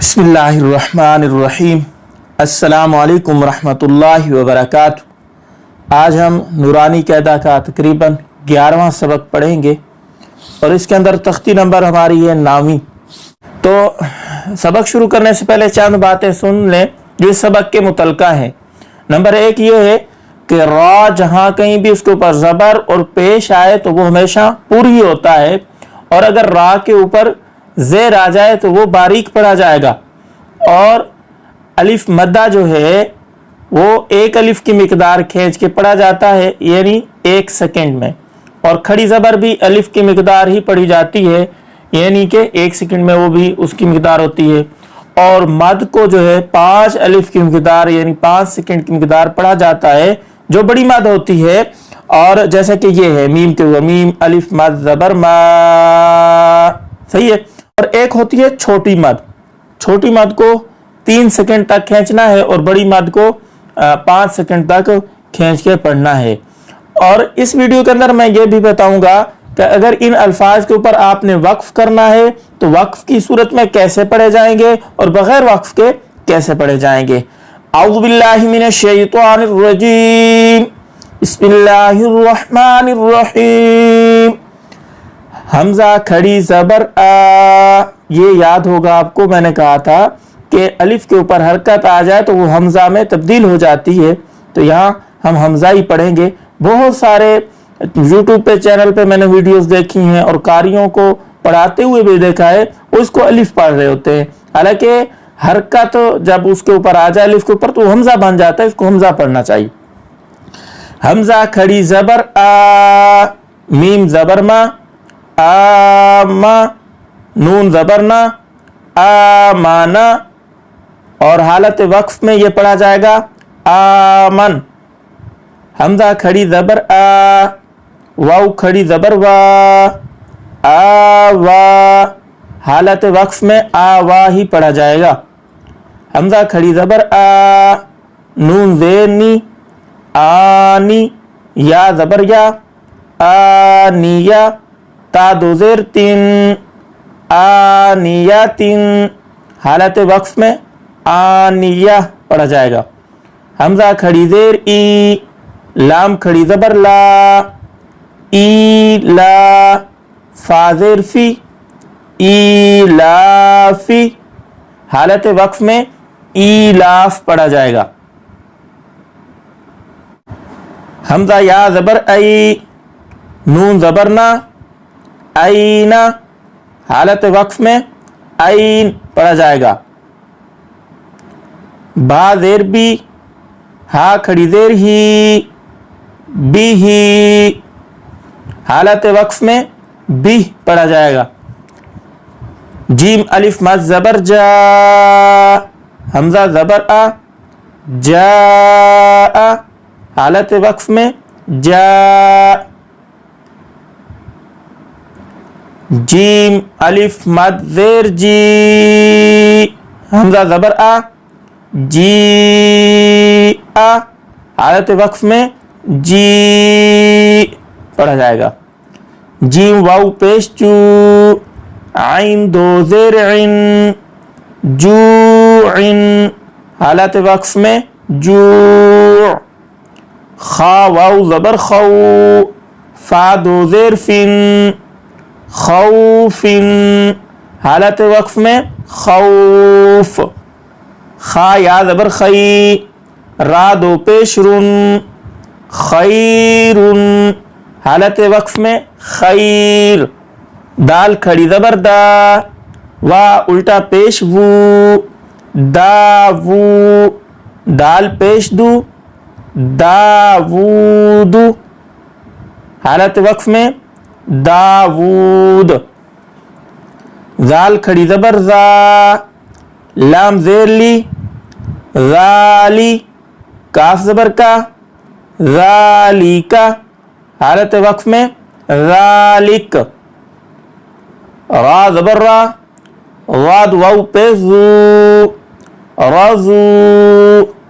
बिस्मिल्लाहिर्रहमानिर्रहीम। अस्सलामु अलैकुम रहमतुल्लाहि व बरकातुहू। आज हम नूरानी क़ायदा का तकरीबन 11वां सबक पढ़ेंगे और इसके अंदर तख्ती नंबर हमारी है 9वीं। तो सबक शुरू करने से पहले चंद बातें सुन लें जो इस सबक के मुतलका हैं। नंबर 1 ये है कि रा जहाँ कहीं भी उसके ऊपर ज़बर और पेश आए तो वो हमेशा पूरी होता है, और अगर रा के ऊपर ज़ेर आ जाए तो वो बारीक पढ़ा जाएगा। और अलिफ मद्दा जो है वो एक अलिफ की मिकदार खींच के पढ़ा जाता है, यानी 1 सेकंड में। और खड़ी ज़बर भी अलिफ की मिकदार ही पढ़ी जाती है, यानी कि 1 सेकंड में वो भी उसकी मिकदार होती है। और मद को जो है 5 अलिफ की मिकदार यानी 5 सेकंड की मिकदार पढ़ा जाता है, जो बड़ी मद होती है। और जैसे कि ये है मीम के ऊपर मीम अलिफ मद ज़बर मा, सही है। और एक होती है छोटी मद। छोटी मद को 3 सेकंड तक खींचना है और बड़ी मद को 5 सेकंड तक खींच के पढ़ना है। और इस वीडियो के अंदर मैं ये भी बताऊंगा कि अगर इन अल्फाज के ऊपर आपने वक्फ करना है तो वक्फ की सूरत में कैसे पढ़े जाएंगे और बगैर वक्फ के कैसे पढ़े जाएंगे। औज़ु बिल्लाहि मिनश शैतानिर रजीम, बिस्मिल्लाहिर्रहमानिर रहीम। हमजा खड़ी ज़बर आ, ये याद होगा आपको, मैंने कहा था कि अलिफ के ऊपर हरकत आ जाए तो वो हमजा में तब्दील हो जाती है, तो यहाँ हम हमजा ही पढ़ेंगे। बहुत सारे यूट्यूब पे चैनल पे मैंने वीडियोस देखी हैं और कारियों को पढ़ाते हुए भी देखा है, वो इसको अलिफ पढ़ रहे होते हैं। हालांकि हरकत जब उसके ऊपर आ जाए अलिफ के ऊपर तो हमजा बन जाता है, इसको हमजा पढ़ना चाहिए। हमजा खड़ी ज़बर आ, मीम ज़बर मा, आमा, नून ज़बर ना, आमाना। और हालत वक्फ में ये पढ़ा जाएगा आमन। हमजा खड़ी ज़बर आ, वाव खड़ी ज़बर वा, आवा। हालत वक्फ में आवा ही पढ़ा जाएगा। हमजा खड़ी ज़बर आ, नून ज़ेर नी, आनी। या ज़बर या, आनिया। ता दो ज़ेर तीन, आनियातिन। हालत वक्फ में आनिया पढ़ा जाएगा। हमजा खड़ी ज़ेर ई, लाम खड़ी ज़बर ला, ई ला। फा ज़ेर फी, ई लाफी। हालत वक्फ में ई लाफ पढ़ा जाएगा। हमजा या ज़बर आई, नून ज़बर ना, आईना। हालत वक्फ में आइन पढ़ा जाएगा। बा ज़ेर बी, हा खड़ी ज़ेर ही, बी ही। हालत वक्फ में बी पढ़ा जाएगा। जीम अलिफ मद ज़बर जा, हमजा ज़बर आ, जा। हालत वक्फ में जा। जीम अलिफ मद ज़ेर जी, हमजा ज़बर आ, जी आ। हालत वक्फ में जी पढ़ा जाएगा। जीम वाव पेश चू, आइन दो ज़ेर इन, जू इन। हालत वक्फ में जू। खा वाव ज़बर खौ, फा दो ज़ेर फिन, खौफिन। हालत वक्फ में खौफ। खा या ज़बर खई, रा दो पेश रुन, खैरुन। हालत वक्फ में खैर। दाल खड़ी ज़बर दा, वा उल्टा पेश वू, दावू। दाल पेश दू, दावूदू। हालत वक्फ में दावूद। जाल खड़ी ज़बर जा, लाम ज़ेर ली, ज़ाली। काफ ज़बर का, ज़ालिका। हालत वक्फ में ज़ालिक। रा ज़बर रा, वाद वाव पे ज़ू, रज़ू।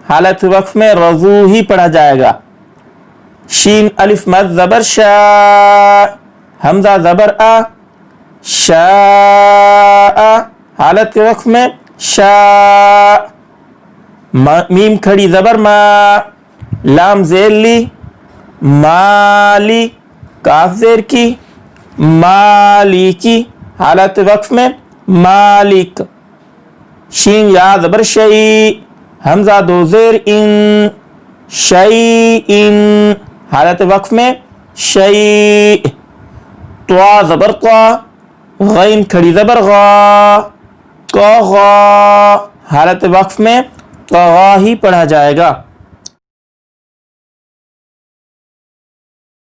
हालत वक्फ में रज़ू ही पढ़ा जाएगा। शीन अलिफ मद ज़बर शा, हमजा ज़बर आ, शाआ। हालत के वक्त में شا، میم کھڑی زبر ما، لام زیر لی، مالی، کاف زیر کی، مالی کی، حالت وقف میں مالک، شین یا زبر شئی، حمزہ دو زیر ان، شیئن، حالت وقف میں شیء، طوا زبر طوا، غین کھڑی زبر غا، طغا، حالت وقف میں طغا ہی پڑھا جائے گا۔